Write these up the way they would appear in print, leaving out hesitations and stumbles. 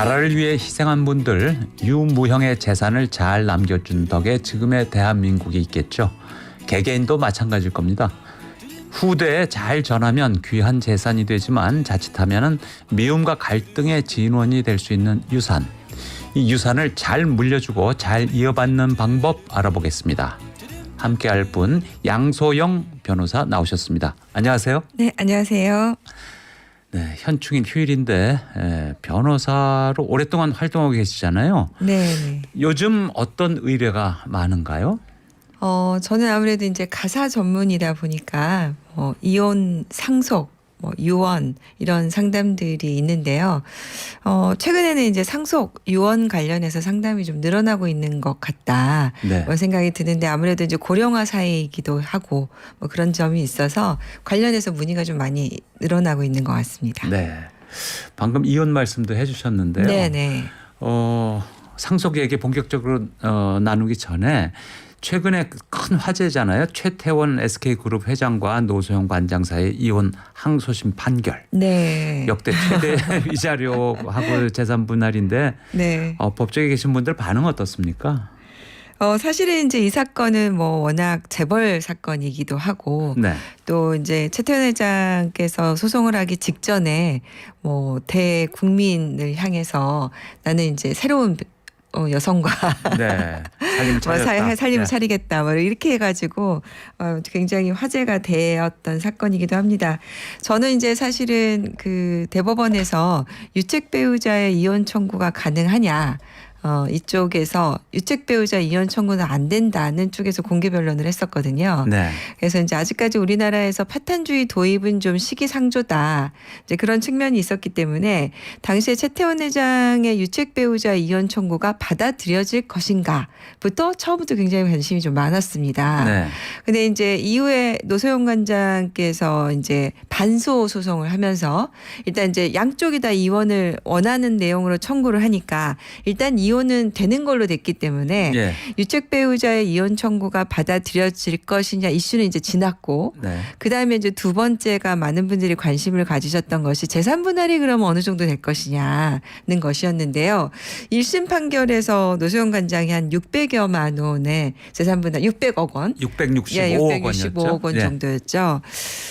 나라를 위해 희생한 분들, 유무형의 재산을 잘 남겨준 덕에 지금의 대한민국이 있겠죠. 개개인도 마찬가지일 겁니다. 후대에 잘 전하면 귀한 재산이 되지만 자칫하면 미움과 갈등의 진원이 될 수 있는 유산. 이 유산을 잘 물려주고 잘 이어받는 방법 알아보겠습니다. 함께할 분 양소영 변호사 나오셨습니다. 안녕하세요. 네, 안녕하세요. 네, 현충일 휴일인데 변호사로 오랫동안 활동하고 계시잖아요. 네. 요즘 어떤 의뢰가 많은가요? 저는 아무래도 이제 가사 전문이다 보니까 이혼 상속, 유언 이런 상담들이 있는데요. 최근에는 이제 상속, 유언 관련해서 상담이 좀 늘어나고 있는 것 같다. 네. 생각이 드는데 아무래도 이제 고령화 사회이기도 하고 그런 점이 있어서 관련해서 문의가 좀 많이 늘어나고 있는 것 같습니다. 네. 방금 이혼 말씀도 해주셨는데요. 네네. 상속 얘기 본격적으로 나누기 전에 최근에 큰 화제잖아요. 최태원 SK그룹 회장과 노소영 관장 사이의 이혼 항소심 판결. 네. 역대 최대 위자료하고 재산 분할인데 네. 법조계 계신 분들 반응 어떻습니까? 사실은 이제 이 사건은 워낙 재벌 사건이기도 하고 네. 또 이제 최태원 회장께서 소송을 하기 직전에 대국민을 향해서 나는 이제 새로운 여성과 네. 살림을 차렸다. 살림을 네. 차리겠다. 이렇게 해가지고 굉장히 화제가 되었던 사건이기도 합니다. 저는 이제 사실은 그 대법원에서 유책 배우자의 이혼 청구가 가능하냐. 이쪽에서 유책 배우자 이혼 청구는 안 된다는 쪽에서 공개 변론을 했었거든요. 네. 그래서 이제 아직까지 우리나라에서 파탄주의 도입은 좀 시기상조다. 이제 그런 측면이 있었기 때문에 당시에 최태원 회장의 유책 배우자 이혼 청구가 받아들여질 것인가부터 처음부터 굉장히 관심이 좀 많았습니다. 네. 근데 이제 이후에 노소영 관장께서 이제 반소 소송을 하면서 일단 이제 양쪽이 다 이혼을 원하는 내용으로 청구를 하니까 일단 이혼은 되는 걸로 됐기 때문에 예. 유책 배우자의 이혼 청구가 받아들여질 것이냐 이슈는 이제 지났고 네. 그다음에 이제 두 번째가 많은 분들이 관심을 가지셨던 것이 재산 분할이 그러면 어느 정도 될 것이냐는 것이었는데요. 1심 판결에서 노소영 관장이 한 600여만 원의 재산 분할 600억 원 665억 원이었죠. 665억 원 정도였죠.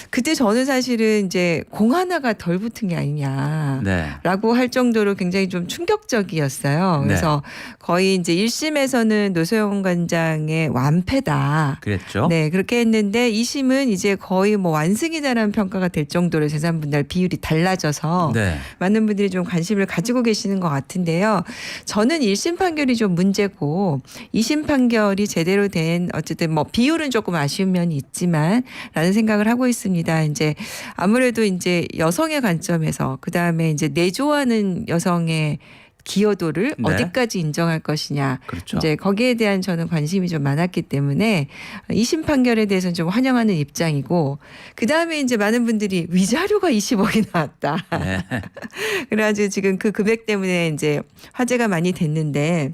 그때 저는 사실은 이제 공 하나가 덜 붙은 게 아니냐라고 할 정도로 굉장히 좀 충격적이었어요. 그래서 거의 이제 1심에서는 노소영 관장의 완패다. 그랬죠. 네, 그렇게 했는데 2심은 이제 거의 완승이다라는 평가가 될 정도로 재산 분할 비율이 달라져서 네. 많은 분들이 좀 관심을 가지고 계시는 것 같은데요. 저는 1심 판결이 좀 문제고 2심 판결이 제대로 된 어쨌든 비율은 조금 아쉬운 면이 있지만 라는 생각을 하고 있습니다. 이제 아무래도 이제 여성의 관점에서 그다음에 이제 내조하는 여성의 기여도를 네. 어디까지 인정할 것이냐. 그렇죠. 이제 거기에 대한 저는 관심이 좀 많았기 때문에 2심 판결에 대해서는 좀 환영하는 입장이고 그다음에 이제 많은 분들이 위자료가 20억이 나왔다. 네. 그래가지고 지금 그 금액 때문에 이제 화제가 많이 됐는데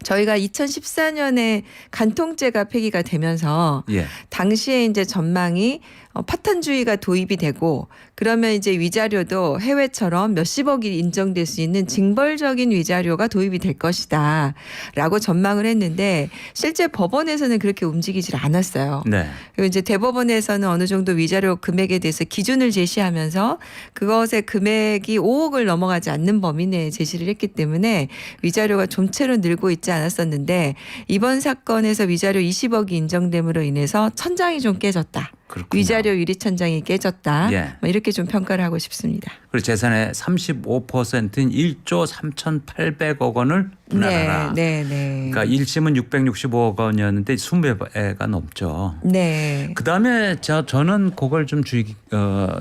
저희가 2014년에 간통죄가 폐기가 되면서 예. 당시에 이제 전망이 파탄주의가 도입이 되고 그러면 이제 위자료도 해외처럼 몇십억이 인정될 수 있는 징벌적인 위자료가 도입이 될 것이다 라고 전망을 했는데 실제 법원에서는 그렇게 움직이질 않았어요. 네. 그리고 이제 대법원에서는 어느 정도 위자료 금액에 대해서 기준을 제시하면서 그것의 금액이 5억을 넘어가지 않는 범위 내에 제시를 했기 때문에 위자료가 좀채로 늘고 있지 않았었는데 이번 사건에서 위자료 20억이 인정됨으로 인해서 천장이 좀 깨졌다. 그렇군요. 위자료 유리천장이 깨졌다. 예. 이렇게 좀 평가를 하고 싶습니다. 그리고 재산의 35%인 1조 3,800억 원을 분할하라. 네. 그러니까 1심은 665억 원이었는데 20배가 넘죠. 네. 그다음에 저는 그걸 좀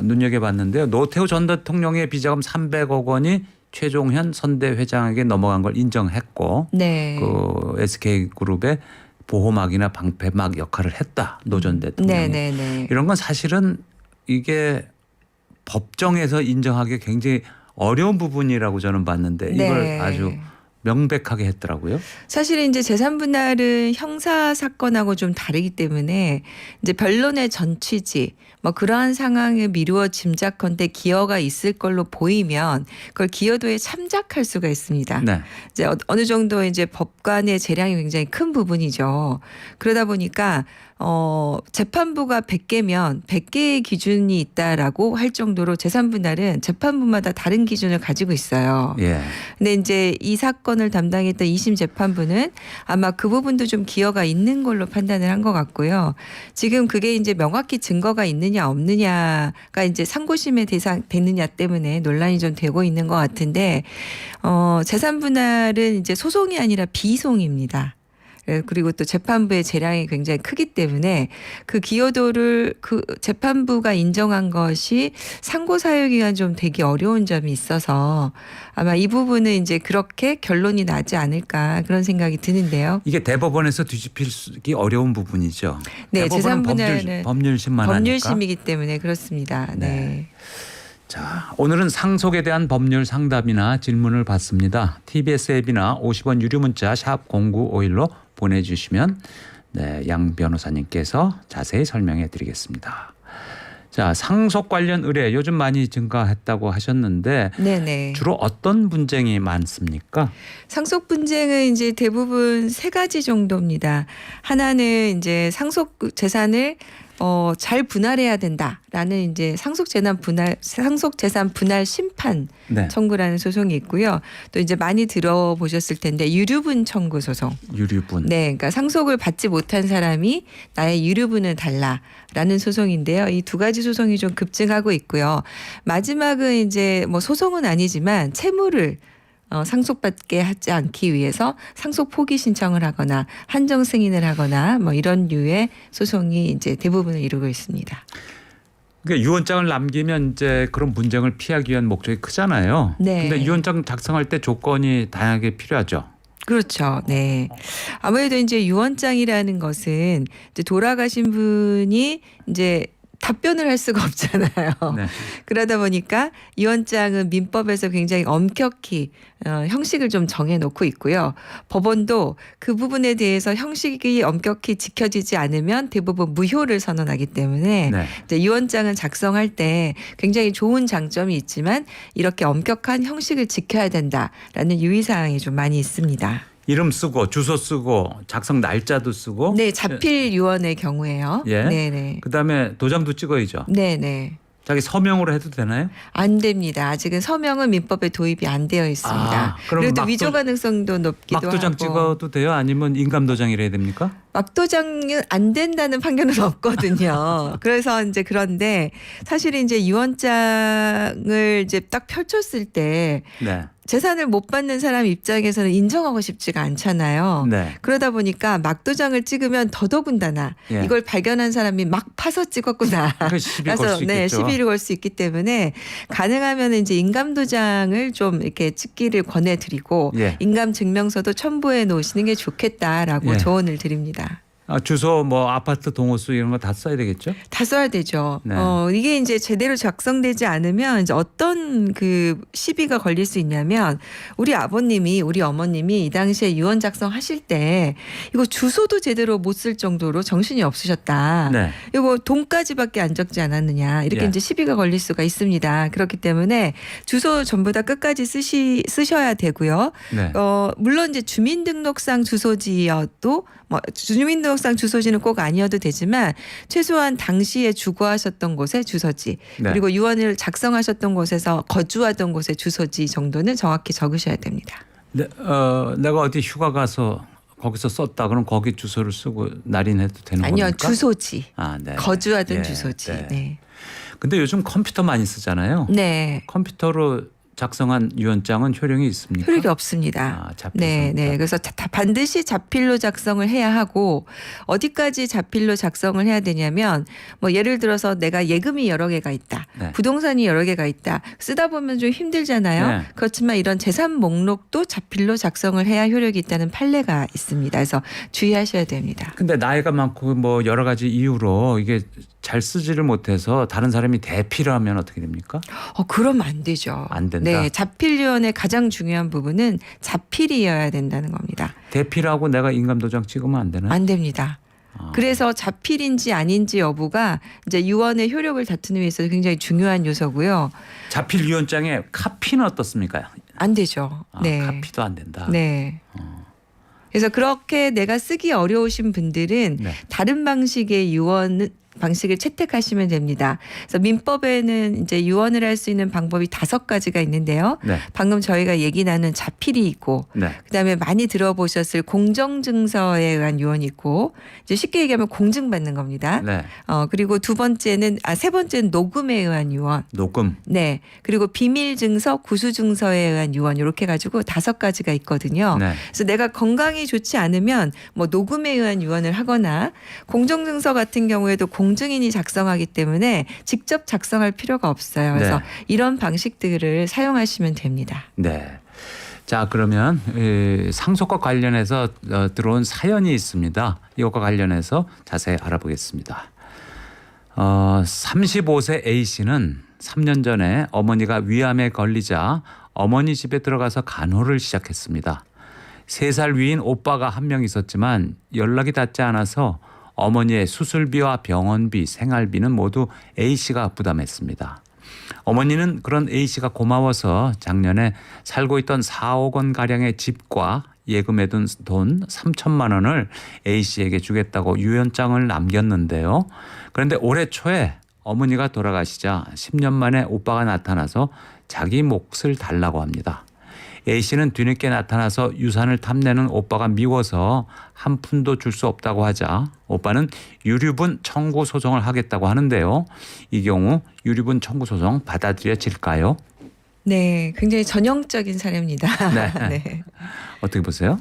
눈여겨봤는데요. 노태우 전 대통령의 비자금 300억 원이 최종현 선대 회장에게 넘어간 걸 인정했고 네. 그 SK그룹의 보호막이나 방패막 역할을 했다. 노 전 대통령이. 네. 이런 건 사실은 이게 법정에서 인정하기 굉장히 어려운 부분이라고 저는 봤는데 이걸 네. 아주 명백하게 했더라고요. 사실 이제 재산 분할은 형사 사건하고 좀 다르기 때문에 이제 변론의 전 취지 뭐 그러한 상황에 미루어 짐작컨대 기여가 있을 걸로 보이면 그걸 기여도에 참작할 수가 있습니다. 네. 이제 어느 정도 이제 법관의 재량이 굉장히 큰 부분이죠. 그러다 보니까 재판부가 100개면 100개의 기준이 있다라고 할 정도로 재산 분할은 재판부마다 다른 기준을 가지고 있어요. 예. 근데 이제 이 사건을 담당했던 2심 재판부는 아마 그 부분도 좀 기여가 있는 걸로 판단을 한 것 같고요. 지금 그게 이제 명확히 증거가 있느냐 없느냐가 이제 상고심의 대상 되느냐 때문에 논란이 좀 되고 있는 것 같은데 재산 분할은 이제 소송이 아니라 비송입니다. 그리고 또 재판부의 재량이 굉장히 크기 때문에 그 기여도를 그 재판부가 인정한 것이 상고 사유기간 좀 되기 어려운 점이 있어서 아마 이 부분은 이제 그렇게 결론이 나지 않을까 그런 생각이 드는데요. 이게 대법원에서 뒤집히기 어려운 부분이죠. 네, 재산 대법원은 분할은 법률심만 하니까. 법률심이기 때문에 그렇습니다. 네. 자, 오늘은 상속에 대한 법률 상담이나 질문을 받습니다. TBS 앱이나 50원 유료 문자 샵 0951로 보내주시면 양 변호사님께서 자세히 설명해 드리겠습니다. 자, 상속 관련 의뢰 요즘 많이 증가했다고 하셨는데 네네. 주로 어떤 분쟁이 많습니까? 상속 분쟁은 이제 대부분 세 가지 정도입니다. 하나는 이제 상속 재산을 잘 분할해야 된다라는 이제 상속 재산 분할 심판 네. 청구라는 소송이 있고요. 또 이제 많이 들어보셨을 텐데 유류분 청구 소송. 유류분. 네, 그러니까 상속을 받지 못한 사람이 나의 유류분을 달라라는 소송인데요. 이 두 가지 소송이 좀 급증하고 있고요. 마지막은 이제 뭐 소송은 아니지만 채무를 상속받게 하지 않기 위해서 상속 포기 신청을 하거나 한정 승인을 하거나 뭐 이런 류의 소송이 이제 대부분을 이루고 있습니다. 그러니까 유언장을 남기면 이제 그런 분쟁을 피하기 위한 목적이 크잖아요. 네. 근데 유언장 작성할 때 조건이 다양하게 필요하죠. 그렇죠. 네. 아무래도 이제 유언장이라는 것은 이제 돌아가신 분이 이제 답변을 할 수가 없잖아요. 네. 그러다 보니까 유언장은 민법에서 굉장히 엄격히 형식을 좀 정해놓고 있고요. 법원도 그 부분에 대해서 형식이 엄격히 지켜지지 않으면 대부분 무효를 선언하기 때문에 네. 이제 유언장은 작성할 때 굉장히 좋은 장점이 있지만 이렇게 엄격한 형식을 지켜야 된다라는 유의사항이 좀 많이 있습니다. 이름 쓰고 주소 쓰고 작성 날짜도 쓰고. 네, 자필 유언의 경우에요. 예. 네네. 그다음에 도장도 찍어야죠. 네네. 자기 서명으로 해도 되나요? 안 됩니다. 아직은 서명은 민법에 도입이 안 되어 있습니다. 아, 그럼 그리고 또 막도- 위조 가능성도 높기도 막도장 하고. 찍어도 돼요? 아니면 인감도장이라 해야 됩니까? 막도장은 안 된다는 판결은 없거든요. 그래서 이제 그런데 사실 이제 유언장을 이제 딱 펼쳤을 때 네. 재산을 못 받는 사람 입장에서는 인정하고 싶지가 않잖아요. 네. 그러다 보니까 막도장을 찍으면 더더군다나 예. 이걸 발견한 사람이 막 파서 찍었구나. 그 시비 걸 그래서 수 있겠죠. 시비를 걸 수 있기 때문에 가능하면 이제 인감도장을 좀 이렇게 찍기를 권해드리고 예. 인감증명서도 첨부해 놓으시는 게 좋겠다라고 예. 조언을 드립니다. 주소 뭐 아파트 동호수 이런 거 다 써야 되겠죠? 다 써야 되죠. 네. 이게 이제 제대로 작성되지 않으면 이제 어떤 그 시비가 걸릴 수 있냐면 우리 아버님이 우리 어머님이 이 당시에 유언 작성하실 때 이거 주소도 제대로 못 쓸 정도로 정신이 없으셨다. 네. 이거 돈까지밖에 안 적지 않았느냐 이렇게 예. 이제 시비가 걸릴 수가 있습니다. 그렇기 때문에 주소 전부 다 끝까지 쓰셔야 되고요. 네. 물론 이제 주민등록상 주소지여도 뭐 주민등록상 주소지는 꼭 아니어도 되지만 최소한 당시에 주거하셨던 곳의 주소지 네. 그리고 유언을 작성하셨던 곳에서 거주하던 곳의 주소지 정도는 정확히 적으셔야 됩니다. 네, 내가 어디 휴가 가서 거기서 썼다 그럼 거기 주소를 쓰고 날인해도 되는 아니요, 겁니까? 주소지. 아, 네. 거주하던 예, 주소지. 네. 네. 근데 요즘 컴퓨터 많이 쓰잖아요. 네. 컴퓨터로 작성한 유언장은 효력이 있습니까? 효력이 없습니다. 자필 네, 상태. 네. 그래서 반드시 자필로 작성을 해야 하고 어디까지 자필로 작성을 해야 되냐면 뭐 예를 들어서 내가 예금이 여러 개가 있다. 네. 부동산이 여러 개가 있다. 쓰다 보면 좀 힘들잖아요. 네. 그렇지만 이런 재산 목록도 자필로 작성을 해야 효력이 있다는 판례가 있습니다. 그래서 주의하셔야 됩니다. 근데 나이가 많고 뭐 여러 가지 이유로 이게 잘 쓰지를 못해서 다른 사람이 대피를 하면 어떻게 됩니까? 그러면 안 되죠. 안 된다. 네, 자필위원회 가장 중요한 부분은 자필이어야 된다는 겁니다. 대피를 하고 내가 인감도장 찍으면 안 되나요? 안 됩니다. 그래서 자필인지 아닌지 여부가 이제 유언의 효력을 다투는 데 있어서 굉장히 중요한 요소고요. 자필 유언장에 카피는 어떻습니까? 안 되죠. 네. 카피도 안 된다. 네. 그래서 그렇게 내가 쓰기 어려우신 분들은 네. 다른 방식의 유언 방식을 채택하시면 됩니다. 그래서 민법에는 이제 유언을 할 수 있는 방법이 5가지가 있는데요. 네. 방금 저희가 얘기 나눈 자필이 있고 네. 그다음에 많이 들어보셨을 공정증서에 의한 유언이 있고 이제 쉽게 얘기하면 공증받는 겁니다. 네. 그리고 세 번째는 녹음에 의한 유언. 녹음. 네. 그리고 비밀증서, 구수증서에 의한 유언 이렇게 가지고 5가지가 있거든요. 네. 그래서 내가 건강이 좋지 않으면 뭐 녹음에 의한 유언을 하거나 공정증서 같은 경우에도 공증인이 작성하기 때문에 직접 작성할 필요가 없어요. 그래서 네. 이런 방식들을 사용하시면 됩니다. 네. 자, 그러면 상속과 관련해서 들어온 사연이 있습니다. 이것과 관련해서 자세히 알아보겠습니다. 35세 A 씨는 3년 전에 어머니가 위암에 걸리자 어머니 집에 들어가서 간호를 시작했습니다. 3살 위인 오빠가 한 명 있었지만 연락이 닿지 않아서 어머니의 수술비와 병원비, 생활비는 모두 A 씨가 부담했습니다. 어머니는 그런 A 씨가 고마워서 작년에 살고 있던 4억 원 가량의 집과 예금해둔 돈 3천만 원을 A 씨에게 주겠다고 유언장을 남겼는데요. 그런데 올해 초에 어머니가 돌아가시자 10년 만에 오빠가 나타나서 자기 몫을 달라고 합니다. A 씨는 뒤늦게 나타나서 유산을 탐내는 오빠가 미워서 한 푼도 줄 수 없다고 하자 오빠는 유류분 청구 소송을 하겠다고 하는데요. 이 경우 유류분 청구 소송 받아들여질까요? 네, 굉장히 전형적인 사례입니다. 네. 네. 어떻게 보세요?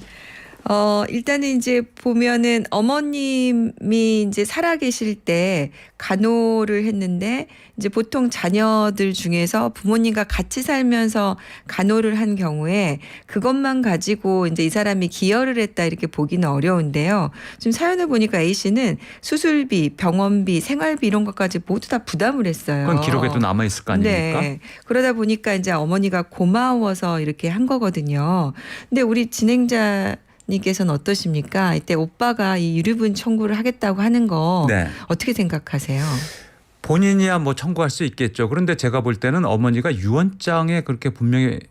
일단은 이제 보면은 어머님이 이제 살아계실 때 간호를 했는데 이제 보통 자녀들 중에서 부모님과 같이 살면서 간호를 한 경우에 그것만 가지고 이제 이 사람이 기여를 했다 이렇게 보기는 어려운데요. 지금 사연을 보니까 A 씨는 수술비, 병원비, 생활비 이런 것까지 모두 다 부담을 했어요. 그건 기록에도 남아 있을 거 아닙니까? 네. 그러다 보니까 이제 어머니가 고마워서 이렇게 한 거거든요. 근데 우리 진행자 님께서는 어떠십니까? 이때 오빠가 이 유류분 청구를 하겠다고 하는 거 네. 어떻게 생각하세요? 본인이야 뭐 청구할 수 있겠죠. 그런데 제가 볼 때는 어머니가 유언장에 그렇게 분명히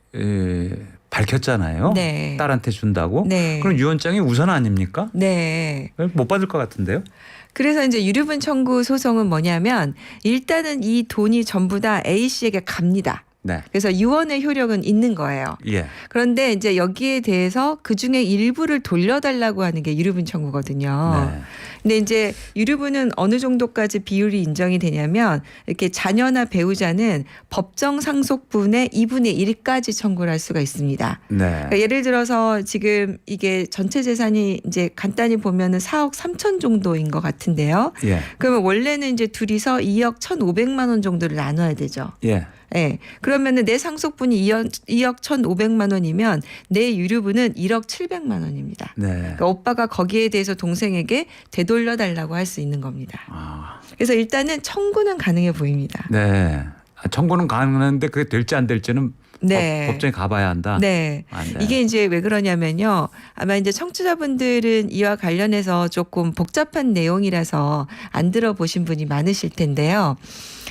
밝혔잖아요. 네. 딸한테 준다고. 네. 그럼 유언장이 우선 아닙니까? 네. 못 받을 것 같은데요. 그래서 이제 유류분 청구 소송은 뭐냐면 일단은 이 돈이 전부 다 A 씨에게 갑니다. 네. 그래서 유언의 효력은 있는 거예요. 예. 그런데 이제 여기에 대해서 그중에 일부를 돌려달라고 하는 게 유류분 청구거든요. 네. 근데 이제 유류분은 어느 정도까지 비율이 인정이 되냐면 이렇게 자녀나 배우자는 법정 상속분의 2분의 1까지 청구를 할 수가 있습니다. 네. 그러니까 예를 들어서 지금 이게 전체 재산이 이제 간단히 보면은 4억 3천 정도인 것 같은데요. 예. 그러면 원래는 이제 둘이서 2억 1,500만 원 정도를 나눠야 되죠. 예. 네. 그러면은 내 상속분이 2억 1,500만 원이면 내 유류분은 1억 700만 원입니다. 네. 그러니까 오빠가 거기에 대해서 동생에게 되돌려 달라고 할 수 있는 겁니다. 그래서 일단은 청구는 가능해 보입니다. 네. 청구는 가능한데 그게 될지 안 될지는 네. 법정에 가봐야 한다. 네. 아, 네. 이게 이제 왜 그러냐면요. 아마 이제 청취자분들은 이와 관련해서 조금 복잡한 내용이라서 안 들어보신 분이 많으실 텐데요.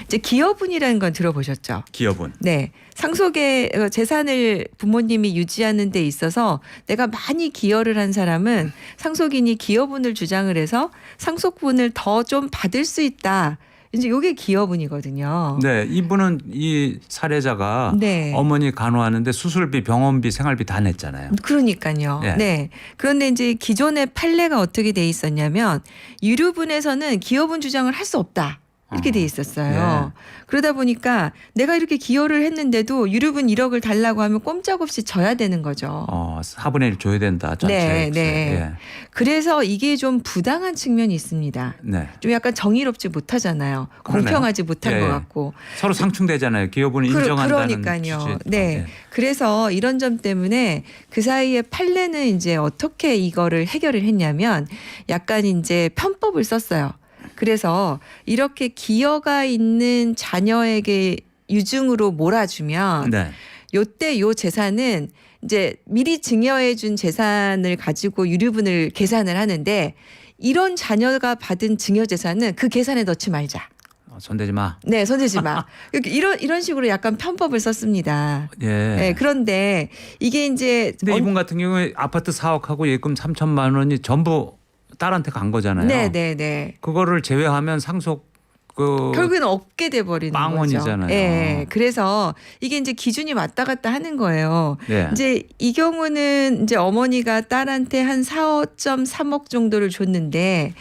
이제 기여분이라는 건 들어보셨죠? 기여분. 네. 상속의 재산을 부모님이 유지하는 데 있어서 내가 많이 기여를 한 사람은 상속인이 기여분을 주장을 해서 상속분을 더 좀 받을 수 있다. 이제 이게 기여분이거든요. 네, 이분은 이 사례자가 네. 어머니 간호하는데 수술비, 병원비, 생활비 다 냈잖아요. 그러니까요. 네. 네. 그런데 이제 기존의 판례가 어떻게 돼 있었냐면 유류분에서는 기여분 주장을 할 수 없다. 이렇게 돼 있었어요. 네. 그러다 보니까 내가 이렇게 기여를 했는데도 유류분 1억을 달라고 하면 꼼짝없이 져야 되는 거죠. 4분의 1 줘야 된다. 전체. 네, 네. 예. 그래서 이게 좀 부당한 측면이 있습니다. 네. 좀 약간 정의롭지 못하잖아요. 그러네요. 공평하지 못한 예, 것 예. 같고. 서로 상충되잖아요. 기여분을 인정한다는 그러니까요. 취지. 네. 그래서 이런 점 때문에 그 사이에 판례는 이제 어떻게 이거를 해결을 했냐면 약간 이제 편법을 썼어요. 그래서 이렇게 기여가 있는 자녀에게 유증으로 몰아주면 네. 요때 요 재산은 이제 미리 증여해 준 재산을 가지고 유류분을 계산을 하는데 이런 자녀가 받은 증여 재산은 그 계산에 넣지 말자. 손대지 마. 네, 손대지 마. 이런 식으로 약간 편법을 썼습니다. 예. 네, 그런데 이게 이제 근데 이분 같은 경우에 아파트 4억하고 예금 3천만 원이 전부 딸한테 간 거잖아요. 네. 그거를 제외하면 상속 결국에는 없게 돼 버리는 거죠. 빵원이잖아요. 예. 그래서 이게 이제 기준이 왔다 갔다 하는 거예요. 네. 이제 이 경우는 이제 어머니가 딸한테 한 4.3억 정도를 줬는데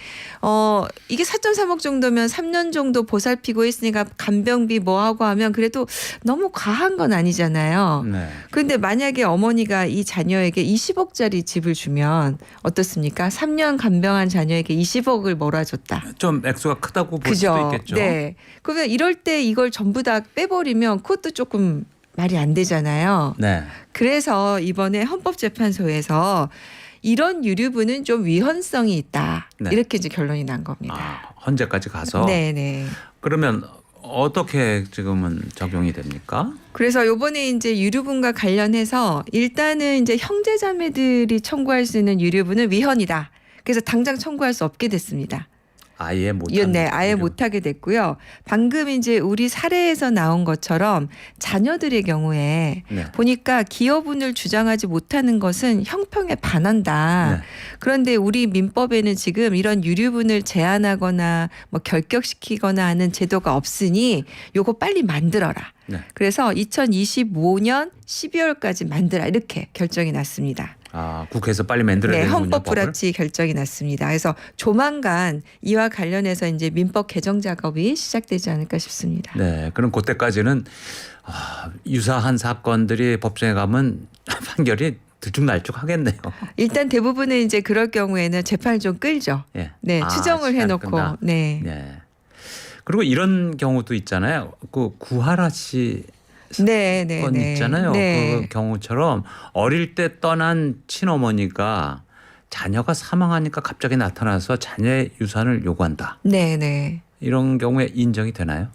이게 4.3억 정도면 3년 정도 보살피고 있으니까 간병비 뭐 하고 하면 그래도 너무 과한 건 아니잖아요. 네. 그런데 만약에 어머니가 이 자녀에게 20억짜리 집을 주면 어떻습니까? 3년 간병한 자녀에게 20억을 몰아줬다. 좀 액수가 크다고 볼 수도 그죠? 있겠죠. 네. 그러면 이럴 때 이걸 전부 다 빼버리면 그것도 조금 말이 안 되잖아요. 네. 그래서 이번에 헌법재판소에서 이런 유류분은 좀 위헌성이 있다. 네. 이렇게 이제 결론이 난 겁니다. 헌재까지 가서. 네네. 그러면 어떻게 지금은 적용이 됩니까? 그래서 요번에 이제 유류분과 관련해서 일단은 이제 형제자매들이 청구할 수 있는 유류분은 위헌이다. 그래서 당장 청구할 수 없게 됐습니다. 아예 못. 네, 아예 못하게 됐고요. 방금 이제 우리 사례에서 나온 것처럼 자녀들의 경우에 네. 보니까 기여분을 주장하지 못하는 것은 형평에 반한다. 네. 그런데 우리 민법에는 지금 이런 유류분을 제한하거나 뭐 결격시키거나 하는 제도가 없으니 요거 빨리 만들어라. 네. 그래서 2025년 12월까지 만들라 이렇게 결정이 났습니다. 국회에서 빨리 만들어야 네, 되는군요. 헌법 법을. 불합치 결정이 났습니다. 그래서 조만간 이와 관련해서 이제 민법 개정 작업이 시작되지 않을까 싶습니다. 네, 그럼 그때까지는 유사한 사건들이 법정에 가면 판결이 들쭉날쭉 하겠네요. 일단 대부분은 이제 그럴 경우에는 재판을 좀 끌죠. 예. 네, 추정을 시간을 해놓고. 끈다. 네. 네. 그리고 이런 경우도 있잖아요. 그 구하라 씨 네. 건 있잖아요. 네. 그 경우처럼 어릴 때 떠난 친어머니가 자녀가 사망하니까 갑자기 나타나서 자녀의 유산을 요구한다. 네. 이런 경우에 인정이 되나요?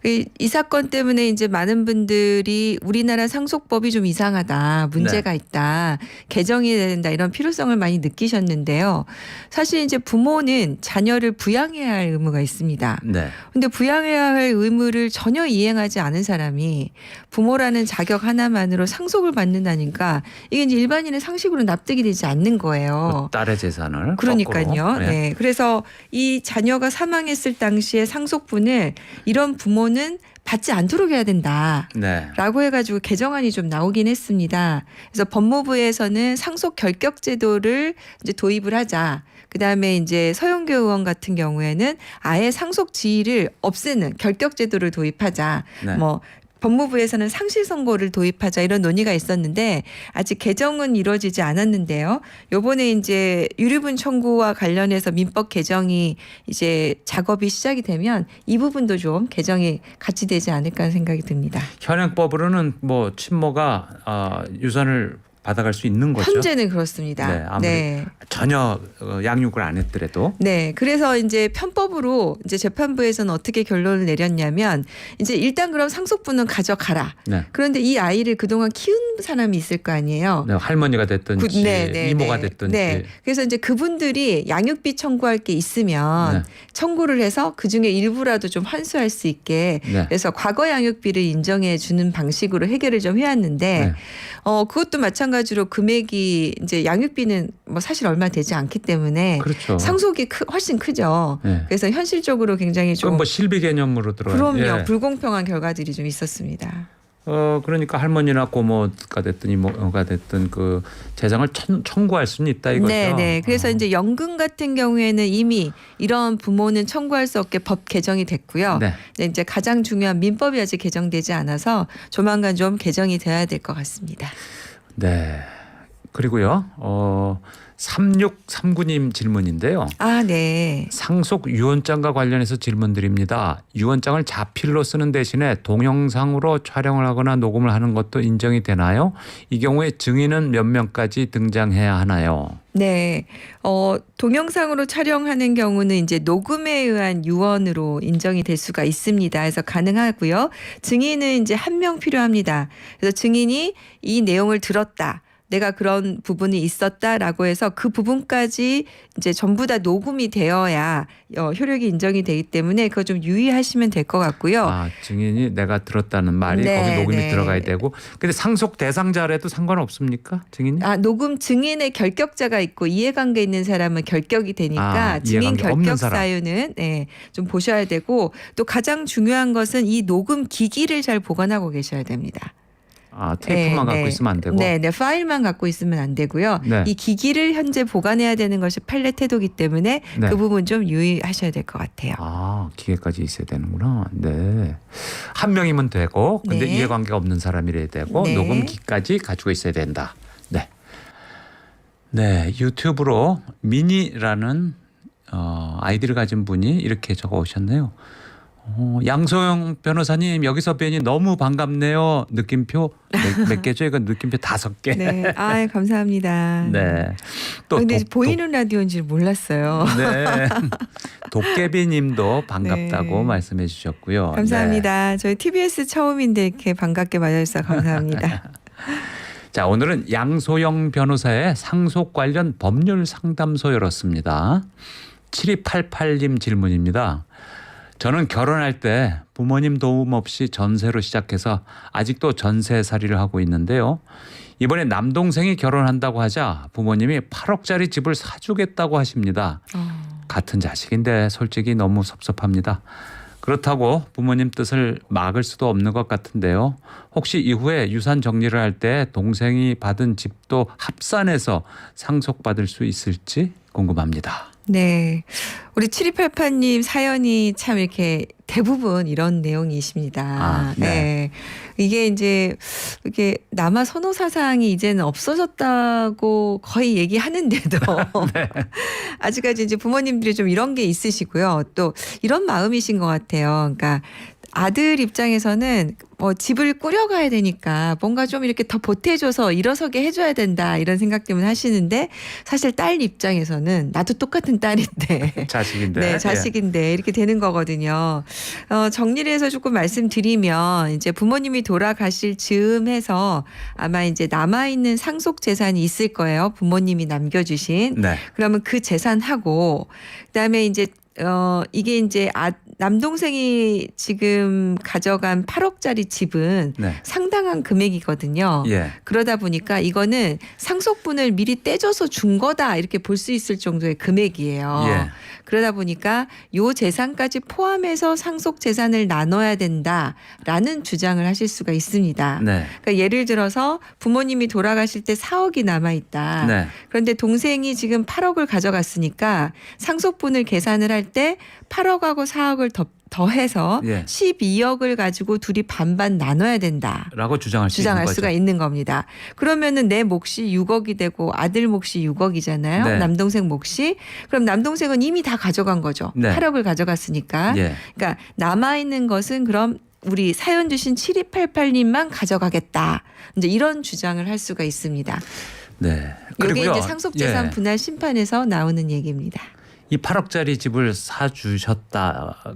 이 사건 때문에 이제 많은 분들이 우리나라 상속법이 좀 이상하다, 문제가 있다, 개정이 된다 이런 필요성을 많이 느끼셨는데요. 사실 이제 부모는 자녀를 부양해야 할 의무가 있습니다. 네. 근데 부양해야 할 의무를 전혀 이행하지 않은 사람이 부모라는 자격 하나만으로 상속을 받는다니까 이게 이제 일반인의 상식으로 납득이 되지 않는 거예요. 그 딸의 재산을. 그러니까요. 거꾸로. 네. 그래서 이 자녀가 사망했을 당시에 상속분을 이런 부모는 받지 않도록 해야 된다. 네. 라고 해가지고 개정안이 좀 나오긴 했습니다. 그래서 법무부에서는 상속 결격 제도를 이제 도입을 하자. 그 다음에 이제 서영교 의원 같은 경우에는 아예 상속 지위를 없애는 결격 제도를 도입하자. 네. 뭐 법무부에서는 상실 선고를 도입하자 이런 논의가 있었는데 아직 개정은 이루어지지 않았는데요. 요번에 이제 유류분 청구와 관련해서 민법 개정이 이제 작업이 시작이 되면 이 부분도 좀 개정이 같이 되지 않을까 하는 생각이 듭니다. 현행법으로는 뭐 친모가 유산을 받아갈 수 있는 거죠. 현재는 그렇습니다. 네, 아무리 전혀 양육을 안 했더라도. 네, 그래서 이제 편법으로 이제 재판부에서는 어떻게 결론을 내렸냐면 이제 일단 그럼 상속분은 가져가라. 네. 그런데 이 아이를 그동안 키운 사람이 있을 거 아니에요. 네, 할머니가 됐든지 이모가 됐든지. 네. 그래서 이제 그분들이 양육비 청구할 게 있으면 네. 청구를 해서 그 중에 일부라도 좀 환수할 수 있게 네. 그래서 과거 양육비를 인정해 주는 방식으로 해결을 좀 해왔는데 네. 그것도 마찬가지로 금액이 이제 양육비는 뭐 사실 얼마 되지 않기 때문에 그렇죠. 상속이 훨씬 크죠. 네. 그래서 현실적으로 굉장히 좀 그건 뭐 실비 개념으로 들어가요. 그럼요. 예. 불공평한 결과들이 좀 있었습니다. 그러니까 할머니나 고모가 됐든 이모가 됐든 그 재산을 청구할 수는 있다 이거죠. 네. 그래서 이제 연금 같은 경우에는 이미 이런 부모는 청구할 수 없게 법 개정이 됐고요. 네. 이제 가장 중요한 민법이 아직 개정되지 않아서 조만간 좀 개정이 돼야 될 것 같습니다. 네. 그리고요. 3639님 질문인데요. 아, 네. 상속 유언장과 관련해서 질문드립니다. 유언장을 자필로 쓰는 대신에 동영상으로 촬영을 하거나 녹음을 하는 것도 인정이 되나요? 이 경우에 증인은 몇 명까지 등장해야 하나요? 네. 동영상으로 촬영하는 경우는 이제 녹음에 의한 유언으로 인정이 될 수가 있습니다. 그래서 가능하고요. 증인은 이제 한 명 필요합니다. 그래서 증인이 이 내용을 들었다. 내가 그런 부분이 있었다라고 해서 그 부분까지 이제 전부 다 녹음이 되어야 효력이 인정이 되기 때문에 그거 좀 유의하시면 될 것 같고요. 아, 증인이 내가 들었다는 말이 네, 거기 녹음이 네. 들어가야 되고. 근데 상속 대상자라도 상관없습니까? 증인이? 녹음 증인의 결격자가 있고 이해관계 있는 사람은 결격이 되니까 증인 이해관계 없는 결격 사람. 사유는 좀 보셔야 되고 또 가장 중요한 것은 이 녹음 기기를 잘 보관하고 계셔야 됩니다. 테이프만 갖고 있으면 안 되고. 네, 파일만 갖고 있으면 안 되고요. 네. 이 기기를 현재 보관해야 되는 것이 판례 태도기 때문에 네. 그 부분 좀 유의하셔야 될 것 같아요. 기계까지 있어야 되는구나. 네. 한 명이면 되고, 근데 네. 이해관계가 없는 사람이래야 되고, 네. 녹음기까지 가지고 있어야 된다. 네. 네, 유튜브로 미니라는 아이디를 가진 분이 이렇게 적어 오셨네요. 양소영 변호사님 여기서 뵈니 너무 반갑네요. 느낌표 몇 개죠? 이거 느낌표 5개. 네, 감사합니다. 네. 또 근데 보이는 라디오인 줄 몰랐어요. 네. 도깨비님도 반갑다고 네. 말씀해 주셨고요. 감사합니다. 네. 저희 TBS 처음인데 이렇게 반갑게 맞아주셔서 감사합니다. 자, 오늘은 양소영 변호사의 상속 관련 법률 상담소 열었습니다. 7288님 질문입니다. 저는 결혼할 때 부모님 도움 없이 전세로 시작해서 아직도 전세살이를 하고 있는데요. 이번에 남동생이 결혼한다고 하자 부모님이 8억짜리 집을 사주겠다고 하십니다. 같은 자식인데 솔직히 너무 섭섭합니다. 그렇다고 부모님 뜻을 막을 수도 없는 것 같은데요. 혹시 이후에 유산 정리를 할 때 동생이 받은 집도 합산해서 상속받을 수 있을지 궁금합니다. 네. 우리 7288님 사연이 참 이렇게 대부분 이런 내용이십니다. 네. 이게 이제 이게 남아 선호 사상이 이제는 없어졌다고 거의 얘기하는데도 네. 아직까지 이제 부모님들이 좀 이런 게 있으시고요. 또 이런 마음이신 것 같아요. 그러니까 아들 입장에서는 집을 꾸려가야 되니까 뭔가 좀 이렇게 더 보태줘서 일어서게 해줘야 된다 이런 생각 때문에 하시는데 사실 딸 입장에서는 나도 똑같은 딸인데 자식인데. 네, 자식인데 이렇게 되는 거거든요. 정리를 해서 조금 말씀드리면 이제 부모님이 돌아가실 즈음해서 아마 이제 남아있는 상속 재산이 있을 거예요. 부모님이 남겨주신. 네. 그러면 그 재산하고 그다음에 이제 이게 이제 남동생이 지금 가져간 8억짜리 집은 네. 상당한 금액이거든요. 예. 그러다 보니까 이거는 상속분을 미리 떼줘서 준 거다 이렇게 볼 수 있을 정도의 금액이에요. 예. 그러다 보니까 요 재산까지 포함해서 상속 재산을 나눠야 된다라는 주장을 하실 수가 있습니다. 네. 그러니까 예를 들어서 부모님이 돌아가실 때 4억이 남아 있다. 네. 그런데 동생이 지금 8억을 가져갔으니까 상속분을 계산을 할 때 8억하고 4억을 더해서 예. 12억을 가지고 둘이 반반 나눠야 된다. 라고 주장할 주장할 수 수가 있는 있는 겁니다. 그러면은 내 몫이 6억이 되고 아들 몫이 6억이잖아요. 네. 남동생 몫이. 그럼 남동생은 이미 다 가져간 거죠. 네. 8억을 가져갔으니까. 거죠. 예. 그러니까 남아있는 것은 그럼 우리 사연 주신 7288님만 가져가겠다. 이제 이런 주장을 할 수가 있습니다. 네. 이게 그리고요. 이제 상속재산 예. 분할 심판에서 나오는 얘기입니다. 이 8억짜리 집을 사주셨다고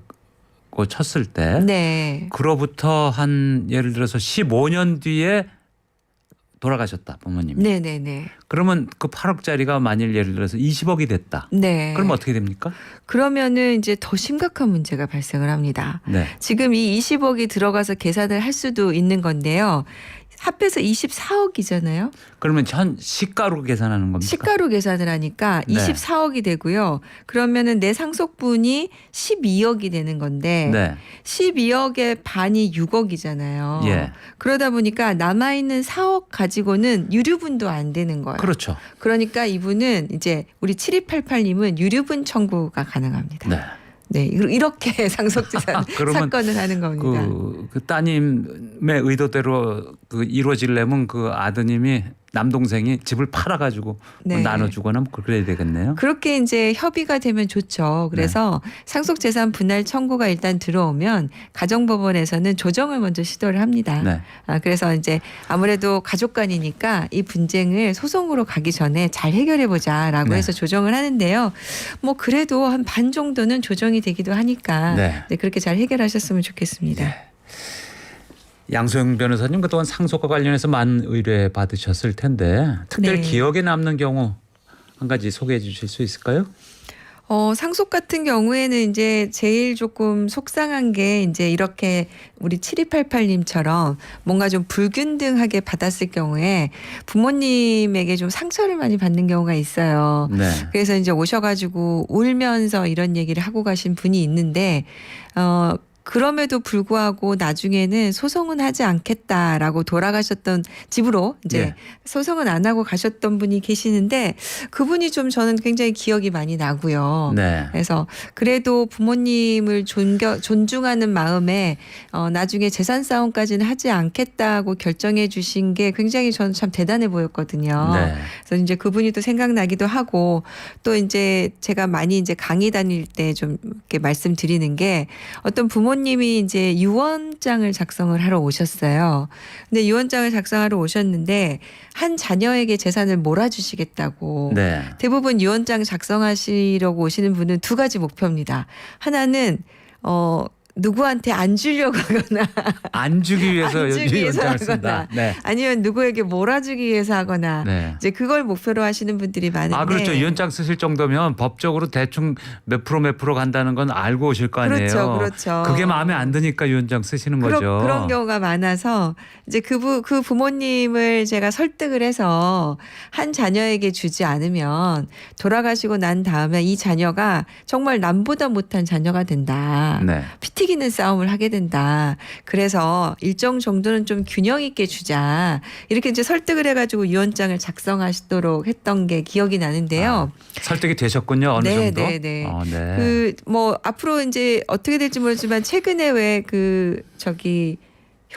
쳤을 때 네. 그로부터 한 예를 들어서 15년 뒤에 돌아가셨다 부모님이. 네네네. 그러면 그 8억짜리가 만일 예를 들어서 20억이 됐다. 네. 그럼 어떻게 됩니까? 그러면은 이제 더 심각한 문제가 발생을 합니다. 네. 지금 이 20억이 들어가서 계산을 할 수도 있는 건데요. 합해서 24억이잖아요. 그러면 현 시가로 계산하는 겁니까? 시가로 계산을 하니까 네. 24억이 되고요. 그러면은 내 상속분이 12억이 되는 건데 네. 12억의 반이 6억이잖아요. 예. 그러다 보니까 남아있는 4억 가지고는 유류분도 안 되는 거예요. 그렇죠. 그러니까 이분은 이제 우리 7288님은 유류분 청구가 가능합니다. 네. 네, 이렇게 상속재산 그러면 사건을 하는 겁니다. 그 따님의 의도대로 그 이루어지려면 그 아드님이 남동생이 집을 팔아가지고 네. 나눠주거나 뭐 그래야 되겠네요. 그렇게 이제 협의가 되면 좋죠. 그래서 상속재산 분할 청구가 일단 들어오면 가정법원에서는 조정을 먼저 시도를 합니다. 네. 그래서 이제 아무래도 가족 간이니까 이 분쟁을 소송으로 가기 전에 잘 해결해 보자라고 네. 해서 조정을 하는데요. 뭐 그래도 한 반 정도는 조정이 되기도 하니까 네. 네, 그렇게 잘 해결하셨으면 좋겠습니다. 네. 양소영 변호사님 그동안 상속과 관련해서 많은 의뢰 받으셨을 텐데 특별히 네. 기억에 남는 경우 한 가지 소개해 주실 수 있을까요? 상속 같은 경우에는 이제 제일 조금 속상한 게 이제 이렇게 우리 7288님처럼 뭔가 좀 불균등하게 받았을 경우에 부모님에게 좀 상처를 많이 받는 경우가 있어요. 네. 그래서 이제 오셔가지고 울면서 이런 얘기를 하고 가신 분이 있는데, 그럼에도 불구하고 나중에는 소송은 하지 않겠다라고 돌아가셨던 집으로 이제 예. 소송은 안 하고 가셨던 분이 계시는데 그분이 좀 저는 굉장히 기억이 많이 나고요. 네. 그래서 그래도 부모님을 존중하는 마음에 나중에 재산 싸움까지는 하지 않겠다고 결정해 주신 게 굉장히 저는 참 대단해 보였거든요. 네. 그래서 이제 그분이 또 생각나기도 하고 또 이제 제가 많이 이제 강의 다닐 때 좀 이렇게 말씀드리는 게 어떤 부모님이 이제 유언장을 작성을 하러 오셨어요. 근데 유언장을 작성하러 오셨는데 한 자녀에게 재산을 몰아주시겠다고. 네. 대부분 유언장 작성하시려고 오시는 분은 두 가지 목표입니다. 하나는 누구한테 안 주려고 하거나 안 주기 위해서 안 주기 위해서 유언장을 하거나 쓴다. 네. 아니면 누구에게 몰아주기 위해서 하거나 네. 이제 그걸 목표로 하시는 분들이 많은데 아 그렇죠. 유언장 쓰실 정도면 법적으로 대충 몇 프로 간다는 건 알고 오실 거 아니에요. 그렇죠, 그렇죠. 그게 마음에 안 드니까 유언장 쓰시는 거죠. 그런 경우가 많아서 이제 그 부모님을 제가 설득을 해서 한 자녀에게 주지 않으면 돌아가시고 난 다음에 이 자녀가 정말 남보다 못한 자녀가 된다. 네. 피 튀기는 싸움을 하게 된다. 그래서 일정 정도는 좀 균형 있게 주자. 이렇게 이제 설득을 해가지고 유언장을 작성하시도록 했던 게 기억이 나는데요. 설득이 되셨군요. 어느 네, 정도. 네, 네. 네. 그 뭐 앞으로 이제 어떻게 될지 모르지만 최근에 왜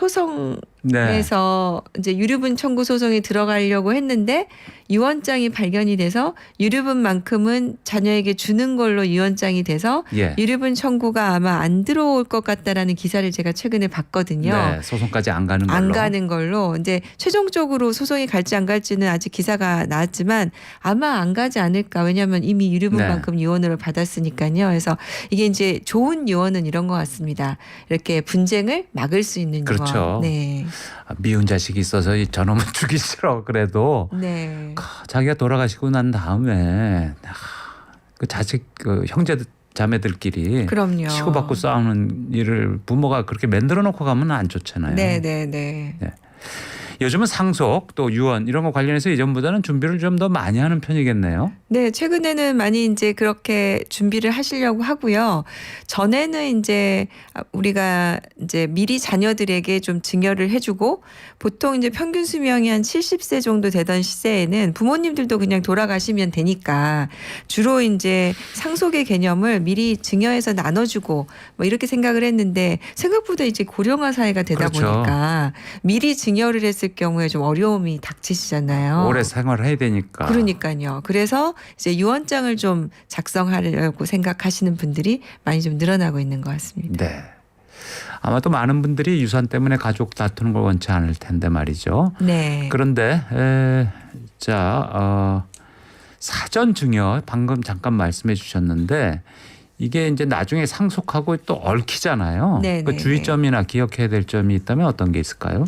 효성에서 네. 이제 유류분 청구 소송이 들어가려고 했는데 유언장이 발견이 돼서 유류분만큼은 자녀에게 주는 걸로 유언장이 돼서 예. 유류분 청구가 아마 안 들어올 것 같다라는 기사를 제가 최근에 봤거든요. 네. 소송까지 안 가는 걸로. 안 가는 걸로 이제 최종적으로 소송이 갈지 안 갈지는 아직 기사가 나왔지만 아마 안 가지 않을까. 왜냐하면 이미 유류분만큼 유언으로 받았으니까요. 그래서 이게 이제 좋은 유언은 이런 것 같습니다. 이렇게 분쟁을 막을 수 있는 그렇죠. 유언. 네. 미운 자식이 있어서 저놈은 주기 싫어. 그래도 네. 자기가 돌아가시고 난 다음에 그 자식 그 형제 자매들끼리 그럼요. 치고받고 싸우는 일을 부모가 그렇게 만들어 놓고 가면 안 좋잖아요. 네, 네, 네. 요즘은 상속 또 유언 이런 거 관련해서 예전보다는 준비를 좀 더 많이 하는 편이겠네요. 네, 최근에는 많이 이제 그렇게 준비를 하시려고 하고요. 전에는 이제 우리가 이제 미리 자녀들에게 좀 증여를 해주고 보통 이제 평균 수명이 한 70세 정도 되던 시세에는 부모님들도 그냥 돌아가시면 되니까 주로 이제 상속의 개념을 미리 증여해서 나눠주고 뭐 이렇게 생각을 했는데 생각보다 이제 고령화 사회가 되다 그렇죠. 보니까 미리 증여를 했을 경우에 좀 어려움이 닥치시잖아요. 오래 생활을 해야 되니까. 그러니까요. 그래서 이제 유언장을 좀 작성하려고 생각하시는 분들이 많이 좀 늘어나고 있는 것 같습니다. 네. 아마도 많은 분들이 유산 때문에 가족 다투는 걸 원치 않을 텐데 말이죠. 네. 그런데 사전 증여 방금 잠깐 말씀해 주셨는데 이게 이제 나중에 상속하고 또 얽히잖아요. 네, 그 네, 주의점이나 기억해야 될 점이 있다면 어떤 게 있을까요?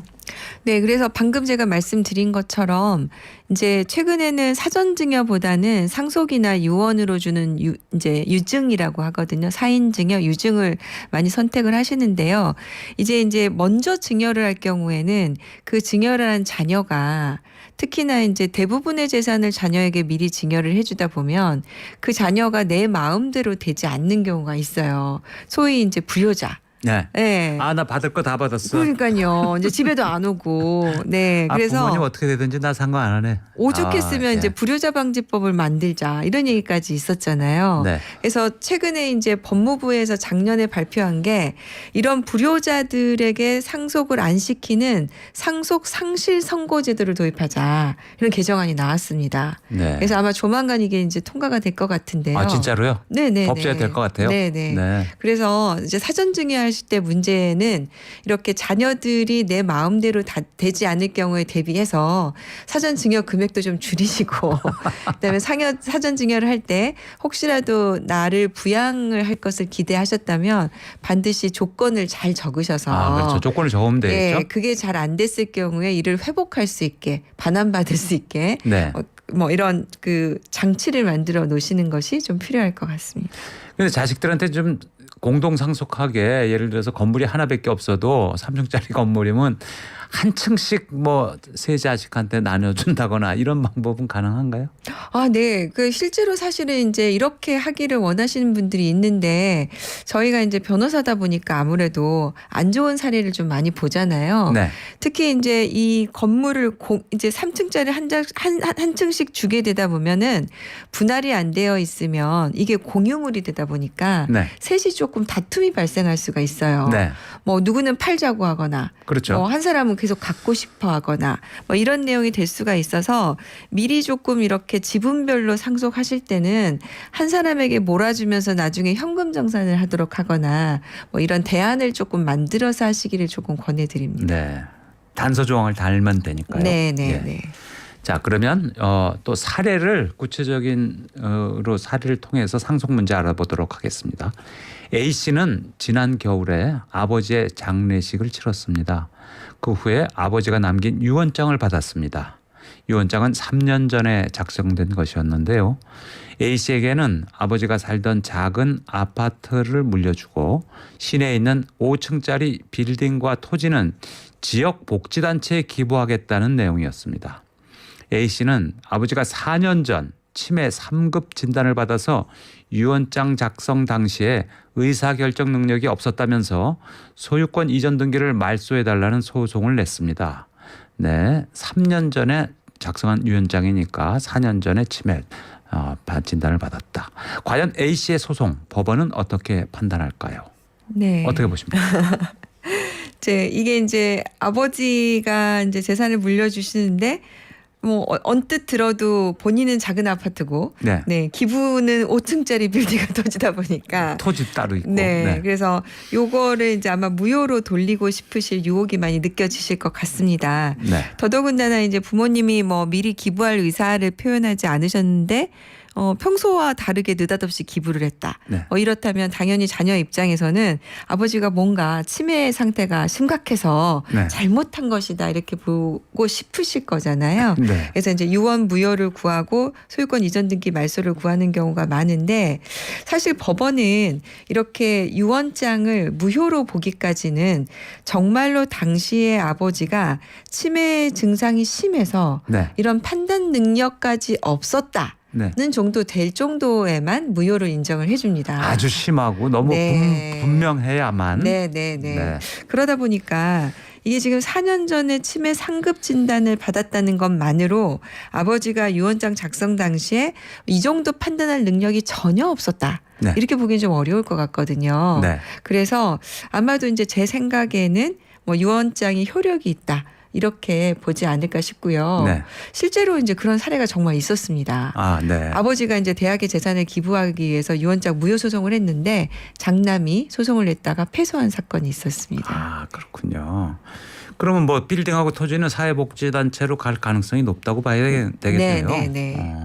네, 그래서 방금 제가 말씀드린 것처럼 이제 최근에는 사전 증여보다는 상속이나 유언으로 주는 이제 유증이라고 하거든요. 사인 증여, 유증을 많이 선택을 하시는데요. 이제 먼저 증여를 할 경우에는 그 증여를 한 자녀가 특히나 이제 대부분의 재산을 자녀에게 미리 증여를 해주다 보면 그 자녀가 내 마음대로 되지 않는 경우가 있어요. 소위 이제 불효자. 네. 네. 아, 나 받을 거 다 받았어. 그러니까요. 이제 집에도 안 오고. 네. 아, 그래서 부모님 어떻게 되든지 나 상관 안 하네. 오죽했으면 아, 이제 예. 불효자 방지법을 만들자 이런 얘기까지 있었잖아요. 네. 그래서 최근에 이제 법무부에서 작년에 발표한 게 이런 불효자들에게 상속을 안 시키는 상속 상실 선고 제도를 도입하자 이런 개정안이 나왔습니다. 네. 그래서 아마 조만간 이게 이제 통과가 될 것 같은데요. 아, 진짜로요? 네네. 법제화 될 것 같아요. 네네. 네. 그래서 이제 사전 증여하실 때 문제는 이렇게 자녀들이 내 마음대로 다 되지 않을 경우에 대비해서 사전 증여 금액도 좀 줄이시고 그다음에 사전 증여를 할 때 혹시라도 나를 부양을 할 것을 기대하셨다면 반드시 조건을 잘 적으셔서 아, 그렇죠. 조건을 적으면 되겠죠. 네, 그게 잘 안 됐을 경우에 이를 회복할 수 있게 반환받을 수 있게 네. 뭐 이런 그 장치를 만들어 놓으시는 것이 좀 필요할 것 같습니다. 근데 자식들한테 좀 공동 상속하게 예를 들어서 건물이 하나밖에 없어도 3층짜리 건물이면 한 층씩 뭐 세 자식한테 나눠준다거나 이런 방법은 가능한가요? 아, 네. 그 실제로 사실은 이제 이렇게 하기를 원하시는 분들이 있는데 저희가 이제 변호사다 보니까 아무래도 안 좋은 사례를 좀 많이 보잖아요. 네. 특히 이제 이 건물을 이제 3층짜리 한 층씩 주게 되다 보면은 분할이 안 되어 있으면 이게 공유물이 되다 보니까 네. 셋이 조금 다툼이 발생할 수가 있어요. 네. 뭐 누구는 팔자고 하거나 그렇죠. 한 사람은 계속 갖고 싶어 하거나 뭐 이런 내용이 될 수가 있어서 미리 조금 이렇게 지분별로 상속하실 때는 한 사람에게 몰아주면서 나중에 현금 정산을 하도록 하거나 뭐 이런 대안을 조금 만들어서 하시기를 조금 권해드립니다. 네. 단서 조항을 달면 되니까요. 네네네. 예. 네. 자, 그러면 또 사례를 구체적인으로 사례를 통해서 상속 문제 알아보도록 하겠습니다. A 씨는 지난 겨울에 아버지의 장례식을 치렀습니다. 그 후에 아버지가 남긴 유언장을 받았습니다. 유언장은 3년 전에 작성된 것이었는데요. A 씨에게는 아버지가 살던 작은 아파트를 물려주고 시내에 있는 5층짜리 빌딩과 토지는 지역 복지단체에 기부하겠다는 내용이었습니다. A 씨는 아버지가 4년 전 치매 3급 진단을 받아서 유언장 작성 당시에 의사결정 능력이 없었다면서 소유권 이전 등기를 말소해달라는 소송을 냈습니다. 네, 3년 전에 작성한 유언장이니까 4년 전에 치매 진단을 받았다. 과연 A 씨의 소송 법원은 어떻게 판단할까요? 네. 어떻게 보십니까? 이게 이제 아버지가 이제 재산을 물려주시는데 뭐 언뜻 들어도 본인은 작은 아파트고 네. 네, 기부는 5층짜리 빌딩을 터지다 보니까 토지 따로 있고. 네, 네. 그래서 요거를 이제 아마 무효로 돌리고 싶으실 유혹이 많이 느껴지실 것 같습니다. 네. 더더군다나 이제 부모님이 뭐 미리 기부할 의사를 표현하지 않으셨는데 평소와 다르게 느닷없이 기부를 했다. 네. 이렇다면 당연히 자녀 입장에서는 아버지가 뭔가 치매 상태가 심각해서 네. 잘못한 것이다 이렇게 보고 싶으실 거잖아요. 네. 그래서 이제 유언 무효를 구하고 소유권 이전 등기 말소를 구하는 경우가 많은데 사실 법원은 이렇게 유언장을 무효로 보기까지는 정말로 당시에 아버지가 치매 증상이 심해서 네. 이런 판단 능력까지 없었다. 네. 는 정도 될 정도에만 무효로 인정을 해줍니다. 아주 심하고 너무 네. 분명해야만. 네네네. 네. 그러다 보니까 이게 지금 4년 전에 치매 상급 진단을 받았다는 것만으로 아버지가 유언장 작성 당시에 이 정도 판단할 능력이 전혀 없었다. 네. 이렇게 보기엔 좀 어려울 것 같거든요. 네. 그래서 아마도 이제 제 생각에는 뭐 유언장이 효력이 있다. 이렇게 보지 않을까 싶고요. 네. 실제로 이제 그런 사례가 정말 있었습니다. 아, 네. 아버지가 이제 대학의 재산을 기부하기 위해서 유언장 무효 소송을 했는데 장남이 소송을 냈다가 패소한 사건이 있었습니다. 아, 그렇군요. 그러면 뭐 빌딩하고 토지는 사회복지단체로 갈 가능성이 높다고 봐야 되겠네요. 네.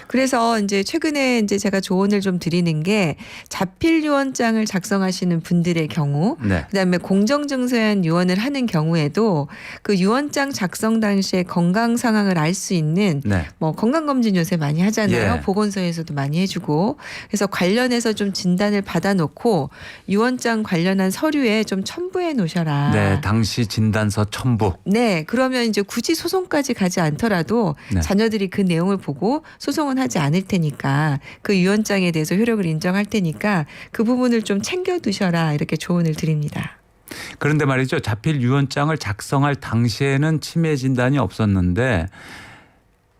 그래서 이제 최근에 이제 제가 조언을 좀 드리는 게 자필 유언장을 작성하시는 분들의 경우, 네. 그다음에 공정증서한 유언을 하는 경우에도 그 유언장 작성 당시에 건강 상황을 알 수 있는 네. 뭐 건강검진 요새 많이 하잖아요. 예. 보건소에서도 많이 해주고 그래서 관련해서 좀 진단을 받아놓고 유언장 관련한 서류에 좀 첨부해 놓으셔라. 네, 당시 진단서 첨부. 네, 그러면 이제 굳이 소송까지 가지 않더라도 네. 자녀들이 그 내용을 보고 소송을 사원하지 않을 테니까 그 유언장에 대해서 효력을 인정할 테니까 그 부분을 좀 챙겨두셔라 이렇게 조언을 드립니다. 그런데 말이죠. 자필 유언장을 작성할 당시에는 치매 진단이 없었는데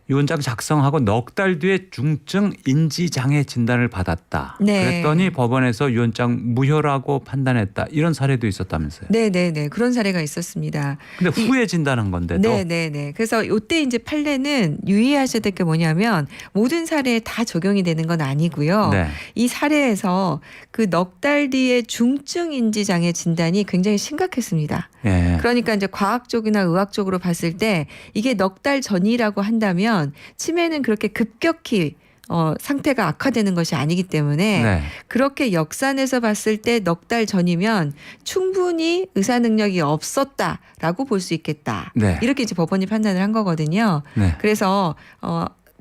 유언장 작성하고 넉 달 뒤에 중증 인지장애 진단을 받았다. 네. 그랬더니 법원에서 유언장 무효라고 판단했다. 이런 사례도 있었다면서요. 네네네. 그런 사례가 있었습니다. 근데 후에 진단한 건데도. 네네네. 그래서 이때 이제 판례는 유의하셔야 될 게 뭐냐면 모든 사례에 다 적용이 되는 건 아니고요. 네. 이 사례에서 그 넉 달 뒤에 중증 인지장애 진단이 굉장히 심각했습니다. 예. 그러니까 이제 과학적이나 의학적으로 봤을 때 이게 넉 달 전이라고 한다면 치매는 그렇게 급격히 상태가 악화되는 것이 아니기 때문에 네. 그렇게 역산해서 봤을 때 넉 달 전이면 충분히 의사 능력이 없었다라고 볼 수 있겠다. 네. 이렇게 이제 법원이 판단을 한 거거든요. 네. 그래서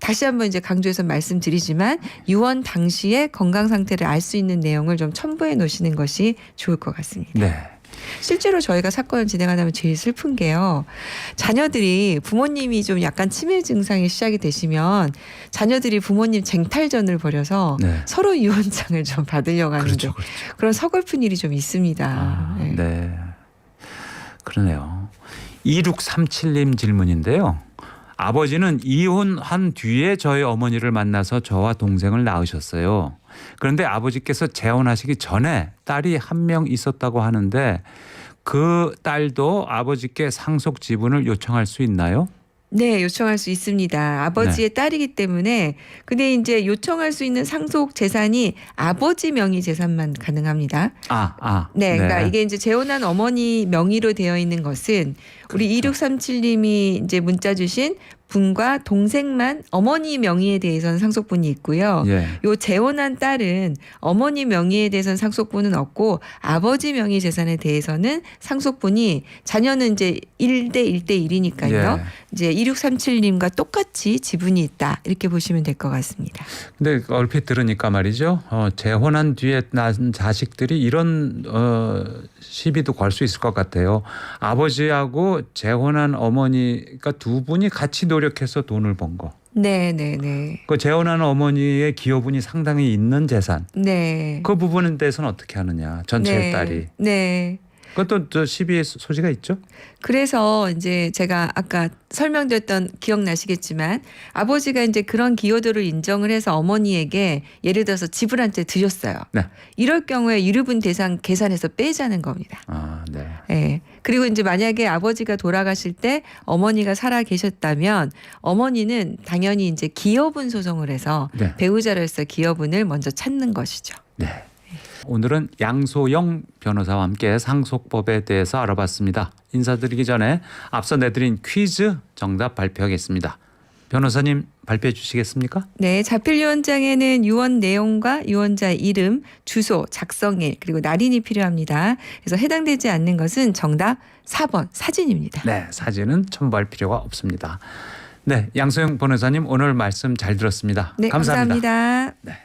다시 한번 이제 강조해서 말씀드리지만 유언 당시에 건강 상태를 알 수 있는 내용을 좀 첨부해 놓으시는 것이 좋을 것 같습니다. 네. 실제로 저희가 사건을 진행하다면 제일 슬픈 게요. 자녀들이 부모님이 좀 약간 치매 증상이 시작이 되시면 자녀들이 부모님 쟁탈전을 벌여서 네. 서로 유언장을 좀 받으려고 하는 그렇죠. 게 그렇죠. 그런 서글픈 일이 좀 있습니다. 아, 네. 네. 그러네요. 2637님 질문인데요. 아버지는 이혼한 뒤에 저희 어머니를 만나서 저와 동생을 낳으셨어요. 그런데 아버지께서 재혼하시기 전에 딸이 한 명 있었다고 하는데 그 딸도 아버지께 상속 지분을 요청할 수 있나요? 네, 요청할 수 있습니다. 아버지의 딸이기 때문에 근데 이제 요청할 수 있는 상속 재산이 아버지 명의 재산만 가능합니다. 네, 그러니까 이게 이제 재혼한 어머니 명의로 되어 있는 것은 우리 그렇죠. 2637님이 이제 문자 주신 분과 동생만 어머니 명의에 대해서는 상속분이 있고요. 예. 요 재혼한 딸은 어머니 명의에 대해서는 상속분은 없고 아버지 명의 재산에 대해서는 상속분이 자녀는 이제 1대 1대 1이니까요. 예. 이제 2637님과 똑같이 지분이 있다. 이렇게 보시면 될 것 같습니다. 근데 얼핏 들으니까 말이죠. 재혼한 뒤에 낳은 자식들이 이런 시비도 걸 수 있을 것 같아요. 아버지하고 재혼한 어머니가 두 분이 같이 노력해서 돈을 번 거. 네, 네, 네. 그 재혼한 어머니의 기여분이 상당히 있는 재산. 네. 그 부분에 대해서는 어떻게 하느냐. 전체의 네. 딸이. 네. 그것도 저 시비의 소지가 있죠. 그래서 이제 제가 아까 설명드렸던 기억나시겠지만 아버지가 이제 그런 기여도를 인정을 해서 어머니에게 예를 들어서 집을 한 채 드렸어요. 네. 이럴 경우에 유류분 대상 계산해서 빼자는 겁니다. 아, 네. 네. 그리고 이제 만약에 아버지가 돌아가실 때 어머니가 살아 계셨다면 어머니는 당연히 이제 기여분 소송을 해서 네. 배우자로서 기여분을 먼저 찾는 것이죠. 네. 오늘은 양소영 변호사와 함께 상속법에 대해서 알아봤습니다. 인사드리기 전에 앞서 내드린 퀴즈 정답 발표하겠습니다. 변호사님 발표해 주시겠습니까? 네, 자필 유언장에는 유언 내용과 유언자의 이름, 주소, 작성일 그리고 날인이 필요합니다. 그래서 해당되지 않는 것은 정답 4번 사진입니다. 네, 사진은 첨부할 필요가 없습니다. 네, 양소영 변호사님 오늘 말씀 잘 들었습니다. 네, 감사합니다. 감사합니다. 네.